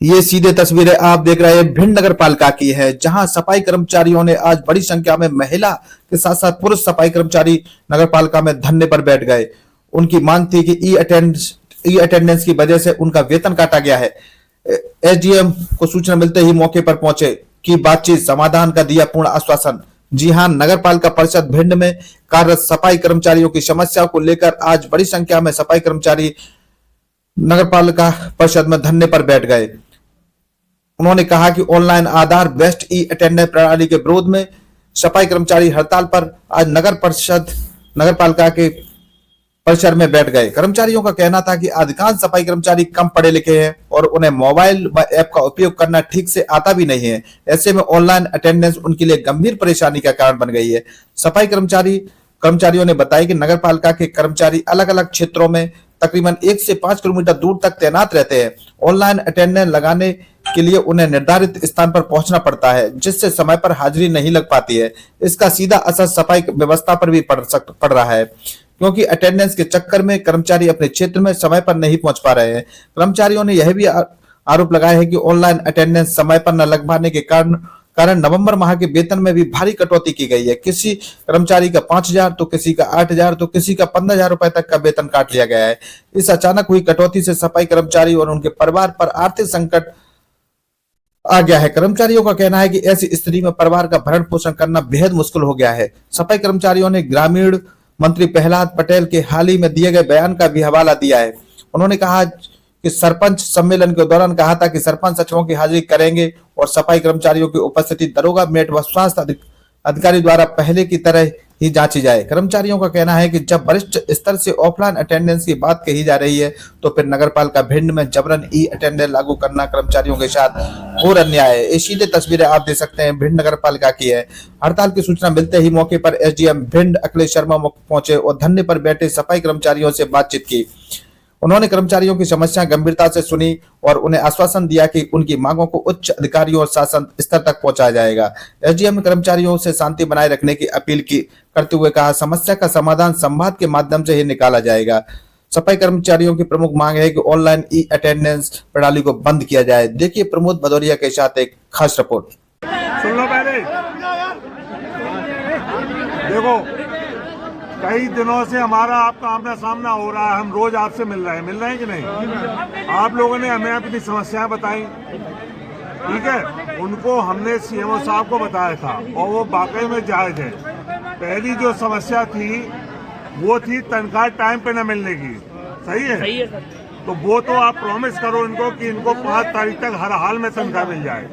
ये सीधे तस्वीरें आप देख रहे हैं भिंड नगर पालिका की है, जहां सफाई कर्मचारियों ने आज बड़ी संख्या में महिला के साथ साथ पुरुष सफाई कर्मचारी नगर पालिका में धरने पर बैठ गए। उनकी मांग थी कि ई अटेंडेंस की वजह से उनका वेतन काटा गया है। एसडीएम को सूचना मिलते ही मौके पर पहुंचे की बातचीत समाधान का दिया पूर्ण आश्वासन। जी हां, नगर पालिका परिषद भिंड में कार्यरत सफाई कर्मचारियों की समस्याओं को लेकर आज बड़ी संख्या में सफाई कर्मचारी नगर पालिका परिषद में धरने पर बैठ गए। उन्होंने कहा कि ऑनलाइन आधार बेस्ट ई अटेंडेंस प्रणाली के विरोध में सफाई कर्मचारी हड़ताल पर आज नगर पालिका के परिसर में बैठ गए। कर्मचारियों का कहना था कि अधिकांश सफाई कर्मचारी कम पढ़े लिखे हैं और उन्हें मोबाइल व ऐप का उपयोग करना ठीक से आता भी नहीं है। ऐसे में ऑनलाइन अटेंडेंस उनके लिए गंभीर परेशानी का कारण बन गई है। सफाई कर्मचारियों ने बताया कि नगर पालिका के कर्मचारी अलग अलग क्षेत्रों में तकरीबन 1 से 5 किलोमीटर दूर तक तैनात रहते हैं। ऑनलाइन अटेंडेंस लगाने के लिए उन्हें निर्धारित स्थान पर पहुंचना पड़ता है, जिससे समय पर हाजिरी नहीं लग पाती है। इसका सीधा असर सफाई व्यवस्था पर भी पड़ रहा है, क्योंकि अटेंडेंस के चक्कर में कर्मचारी अपने क्षेत्र में समय पर नहीं पहुंच पा रहे हैं। कर्मचारियों ने यह भी आरोप लगाया है कि ऑनलाइन अटेंडेंस समय पर न लग पाने के कारण नवंबर माह के वेतन में भी भारी कटौती की गई है। किसी कर्मचारी का 5,000 तो किसी का 8,000 तो किसी का 15,000 रुपए तक का वेतन काट लिया गया है। इस अचानक हुई कटौती से सफाई कर्मचारी और उनके परिवार पर आर्थिक संकट आ गया है। कर्मचारियों का कहना है कि ऐसी स्थिति में परिवार का भरण पोषण करना बेहद मुश्किल हो गया है। सफाई कर्मचारियों ने ग्रामीण मंत्री प्रहलाद पटेल के हाल ही में दिए गए बयान का भी हवाला दिया है। उन्होंने कहा कि सरपंच सम्मेलन के दौरान कहा था कि सरपंच सचिवों की हाजिरी करेंगे और सफाई कर्मचारियों की उपस्थिति दरोगा, मेट व स्वास्थ्य अधिकारी द्वारा पहले की तरह ही जांची जाए। कर्मचारियों का कहना है कि जब वरिष्ठ स्तर से ऑफलाइन अटेंडेंस की बात कही जा रही है, तो फिर नगरपालिका भिंड में जबरन ई अटेंडेंस लागू करना कर्मचारियों के साथ घोर अन्याय है। ये सीधे तस्वीरें आप देख सकते हैं भिंड नगर पालिका की है। हड़ताल की सूचना मिलते ही मौके पर एसडीएम भिंड अखिलेश शर्मा पहुंचे और धरने पर बैठे सफाई कर्मचारियों से बातचीत की। उन्होंने कर्मचारियों की समस्या गंभीरता से सुनी और उन्हें आश्वासन दिया कि उनकी मांगों को उच्च अधिकारियों और शासन स्तर तक पहुंचाया जाएगा। एसडीएम ने कर्मचारियों से शांति बनाए रखने की अपील की करते हुए कहा, समस्या का समाधान संवाद के माध्यम से ही निकाला जाएगा। सफाई कर्मचारियों की प्रमुख मांग है कि ऑनलाइन ई अटेंडेंस प्रणाली को बंद किया जाए। देखिए प्रमोद भदौरिया के साथ एक खास रिपोर्ट। सुन लो पहले, देखो कई दिनों से हमारा आपका आमना सामना हो रहा है। हम रोज आपसे मिल रहे हैं कि नहीं? आप लोगों ने हमें अपनी समस्याएं बताई, ठीक है, उनको हमने सीएमओ साहब को बताया था और वो वाकई में जायज है। पहली जो समस्या थी वो थी तनख्वाह टाइम पे न मिलने की। सही है सर। तो वो तो आप प्रॉमिस करो इनको कि इनको 5 तारीख तक हर हाल में तनख्वाह मिल जाए।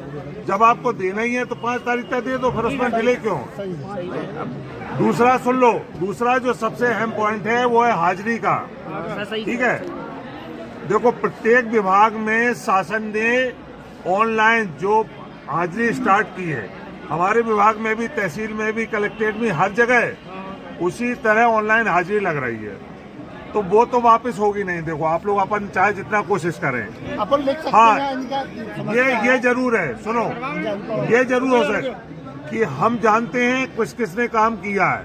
जब आपको देना ही है तो 5 तारीख तक दे दो, फिर उसमें डिले क्यों? दूसरा सुन लो, दूसरा जो सबसे अहम पॉइंट है वो है हाजिरी का, ठीक है। देखो प्रत्येक विभाग में शासन ने ऑनलाइन जो हाजिरी स्टार्ट की है, हमारे विभाग में भी, तहसील में भी, कलेक्ट्रेट में, हर जगह उसी तरह ऑनलाइन हाजिरी लग रही है। तो वो तो वापस होगी नहीं। देखो आप लोग अपन चाहे जितना कोशिश करें अपन लिख सकते हाँ, हैं ये जरूर है, सुनो, ये जरूर हो सके कि हम जानते हैं किसने काम किया है,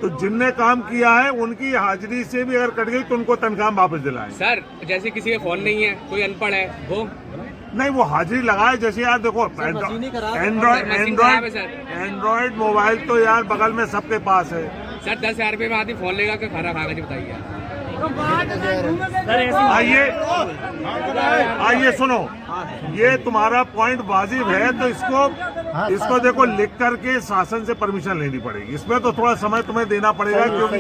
तो जिनने काम किया है उनकी हाजिरी से भी अगर कट गई तो उनको तनख्वाह वापस दिलाएं। सर जैसे किसी का फोन नहीं है, कोई अनपढ़ है, वो नहीं, वो हाजिरी लगाए। जैसे यार देखो एंड्रॉइड मोबाइल तो यार बगल में सबके पास है। सर 10,000 रुपये में आदमी फोन लेगा कि खाना खाएगा, जी बताइए। आइए सुनो, ये तुम्हारा पॉइंट वाजिब है, तो इसको देखो लिख करके शासन से परमिशन लेनी पड़ेगी। इसमें तो थोड़ा समय तुम्हें देना पड़ेगा, क्योंकि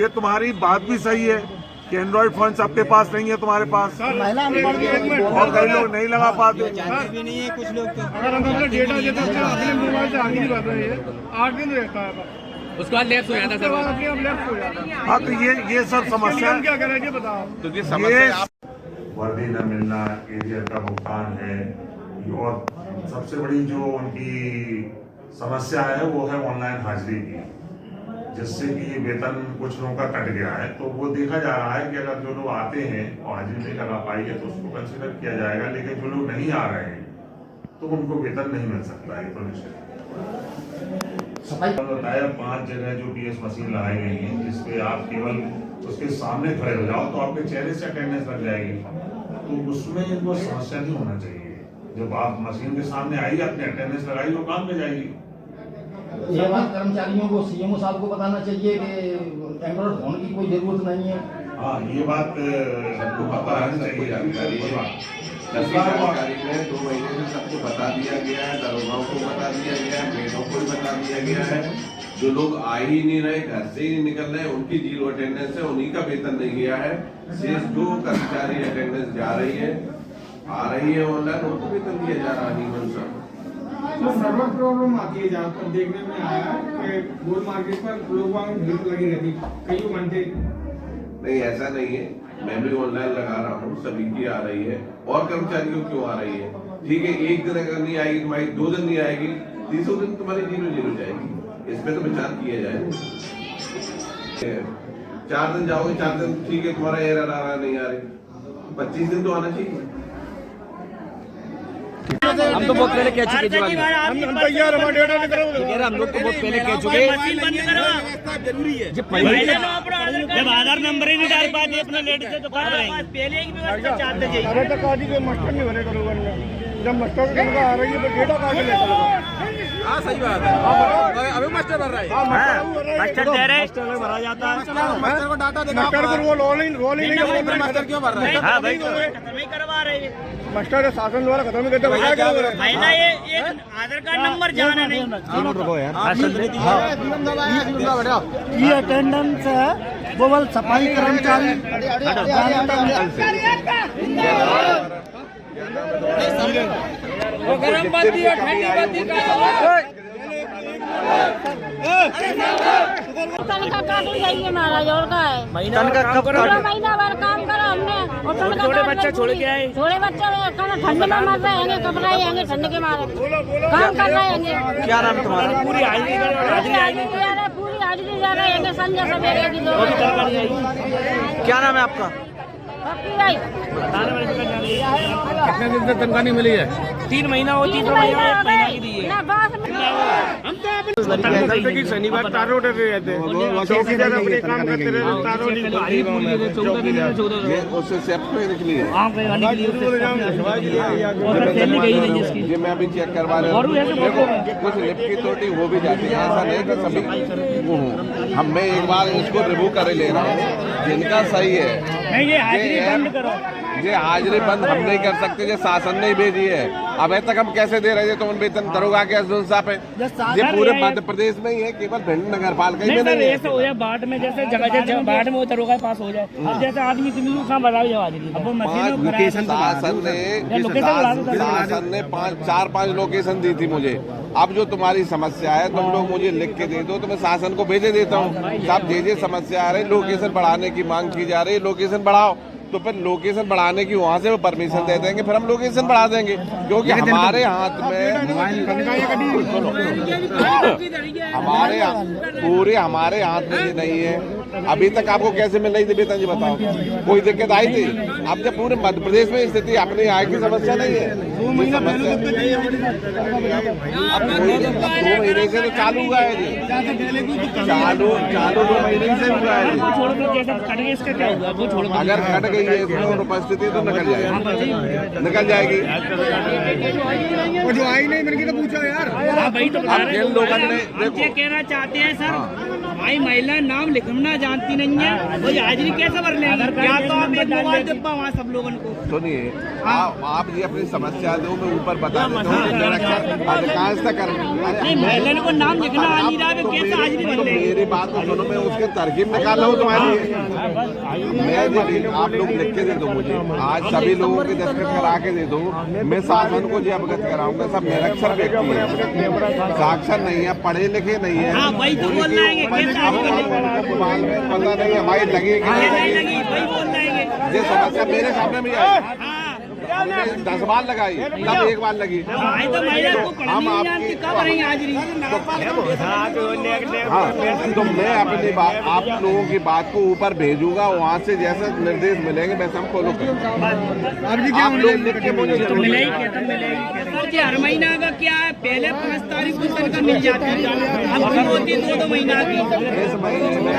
ये तुम्हारी बात भी सही है कि एंड्रॉइड फोन सबके पास नहीं है, तुम्हारे पास और कई लोग नहीं लगा पाते भी नहीं है। कुछ लोग तो अगर हम अपना डेटा देते हैं अपने मोबाइल से आगे नहीं कर रहे हैं, 8 दिन रहता है, उसके बाद लेफ्ट हो जाता सर, लेफ्ट हो जाता। हाँ, तो ये सब समस्या क्या करेंगे बताओ। तो ये वर्दी न मिलना, एरियर का भुगतान है, और सबसे बड़ी जो उनकी समस्या है वो है ऑनलाइन हाजिरी की, जिससे कि वेतन कुछ लोगों का कट गया है। तो वो देखा जा रहा है कि अगर जो लोग आते हैं और हाजिरी नहीं लगा पाएंगे तो उसको कंसिडर किया जाएगा, लेकिन जो लोग नहीं आ रहे हैं तो उनको वेतन नहीं मिल सकता है। तो निश्चित बताया 5 जगह जो पीएस मशीन लगाई गई है, जिसपे आप केवल उसके सामने खड़े हो जाओ तो आपके चेहरे से अटेंडेंस लग जाएगी। तो उसमें इनको समस्या नहीं होना चाहिए। जब आप मशीन के सामने आइए, अपने अटेंडेंस लगाइए, वो काम पे जाएगी। ये बात कर्मचारियों को सीएमओ साहब को बताना चाहिए कि एम्प्लॉय होने की कोई जरूरत नहीं है। हाँ, ये बात सबको पता है, सही जानकारी है। जानकारी में 2 महीने से सबको बता दिया गया है, दरोगाओं को बता दिया गया है, मेडों को भी बता दिया गया है। जो लोग आ ही नहीं रहे, घर से ही नहीं निकल रहे, उनकी 0 अटेंडेंस है, उन्हीं का वेतन नहीं गया है। शेष जो कर्मचारी अटेंडेंस जा रही है, आ रही है ऑनलाइन, उनको वेतन दिया जा रहा है। तो सर्वर प्रॉब्लम आती है, जहाँ पर देखने में आया कि गोल मार्केट पर लोग वहाँ भीड़ लगी रहती कई घंटे। नहीं, ऐसा नहीं है, मैं भी ऑनलाइन लगा रहा हूँ, सभी की आ रही है। और कर्मचारियों क्यों आ रही है? ठीक है, एक दिन अगर नहीं आएगी तुम्हारी, 2 दिन नहीं आएगी, तीसरे दिन तुम्हारी 0 जाएगी। इसमें तो विचार किया जाए। 4 दिन जाओगे, 4 दिन ठीक है, तुम्हारा एरर आ रहा नहीं आ रही, 25 दिन तो आना चाहिए। हम तो बहुत पहले कह चुके हम तैयार, हम लोग तो बहुत पहले कह चुके जरूरी है। जब आधार नंबर ही नहीं डाल पाते अपने लेट से तो पहले की व्यवस्था चाहते थे। अरे तक आज कोई मास्टर नहीं बने करूँगा, जब मास्टर की तनख्वाह आ रही है तो डेटा काट ले। हाँ सही बात है, अभी मास्टर भर रहा है, मास्टर दे रहे भरा जाता है, मास्टर को डाटा देगा, मास्टर को वो रोल नहीं मास्टर क्यों भर रहा है? हाँ भाई खत्म ही करवा रहे हैं। मास्टर शासन द्वारा खत्म करते पहला ये एक आधार कार्ड नंबर जाना नहीं। ये अटेंडेंस है वो बल सफाई कर्मचारी गरम बत्ती और ठंडी बत्ती तनखा काट जाइए महाराज, और का है महीना भर काम करा हमने और तनखा छोटे बच्चे छोड़ के आए, छोटे बच्चे ठंड में मर रहे हैं, घबराए हैं ठंड के मारे, काम कर रहे हैं। क्या नाम है तुम्हारा? पूरी हाजिरी पूरी हाजिरी जा रहे हैं संजय सवेरे की दो। क्या नाम है आपका? कितने दिन से तनख्वाह नहीं मिली है? 3 महीना हो, 3 महीना की दी है। शनिवार तारों उठे रहते हैं, चौकीदार अपने काम करते रहते, तारों उससे सेफ्ट में निकली है। ये मैं अभी चेक करवा रहा हूँ। देखो, कुछ लिप की त्रुटि हो भी जाती है, ऐसा नहीं कि सभी वो हो। हम मैं एक बार इसको रिव्यू कर ले रहा हूँ, जिनका सही है। ये हाजिरी बंद करो, ये हाजिरी बंद हम नहीं कर सकते, ये शासन ने भेजी है। अब तक हम कैसे दे रहे थे? तो उन वेतन दरोगा के साहब है, ये पूरे मध्य प्रदेश में ही है, केवल भिंड नगर पालिका में नहीं है। ऐसा हो जाए बाढ़ में, जैसे जगह बाढ़ में वो दरोगा पास हो जाए, अब जैसे आदमी कहाँ बढ़ा जाओ हाजिरी, अब वो शासन ने 4-5 लोकेशन दी थी मुझे। अब जो तुम्हारी समस्या है, तुम लोग मुझे लिख के दे दो तो मैं शासन को भेजे देता हूँ। साहब जे समस्या आ रही, लोकेशन बढ़ाने की मांग की जा रही है, लोकेशन बढ़ाओ, तो फिर लोकेशन बढ़ाने की वहाँ से वो परमिशन दे देंगे, फिर हम लोकेशन बढ़ा देंगे। क्योंकि हमारे हाथ में पूरे हमारे हाथ में ये नहीं है। अभी तक आपको कैसे मिल रही थी वेतन, जी बताओ? कोई दिक्कत आई थी? अब जब पूरे मध्य प्रदेश में स्थिति अपनी आय की समस्या नहीं है, अब 2 महीने से तो चालू हुआ है जी, चालू 2 महीने से हुआ है। अगर कट गई है इसमें उपस्थिति तो निकल जाएगी। जो आई नहीं मैंने तो पूछा यार। भाई तो अब जिन लोगों ने ये कहना चाहते हैं सर, भाई महिला नाम लिखना जानती नहीं है, वो हाजिरी कैसे भर लेंगे? क्या तो आप एक मोबाइल डिब्बा वहाँ सब लोगों को सुनिए, आप ये अपनी समस्या दो, मैं ऊपर बता देता हूँ। अधिकांश तक नहीं, महिला को नाम लिखना आ नहीं रहा है, कैसे हाजिरी भर लेंगे? मेरी बात को सुनो, मैं उसके तरकीब निकाल रहा हूँ तुम्हारे लिए। मैं आप लोग लिख के दे दो मुझे, आज सभी लोगों के दस्तखत करा के दे दो, मैं शासन को जो अवगत कराऊंगा। सब निरक्षर व्यक्ति है, साक्षर नहीं है, पढ़े लिखे नहीं है, पता नहीं हमारी लगी ये समस्या मेरे सामने भी आई। 10 बार लगाई, तब एक बार लगी। हम आपकी हाँ, तो मैं अपनी बात, आप लोगों की बात को ऊपर भेजूंगा, वहाँ से जैसे निर्देश मिलेंगे वैसे हम फॉलो करेंगे। आप लोग लिख के मुझे हर महीना का क्या है, पहले 5 तारीख को तनख्वाह मिल जाती है, अब होती 2-2 महीना की। इस महीने में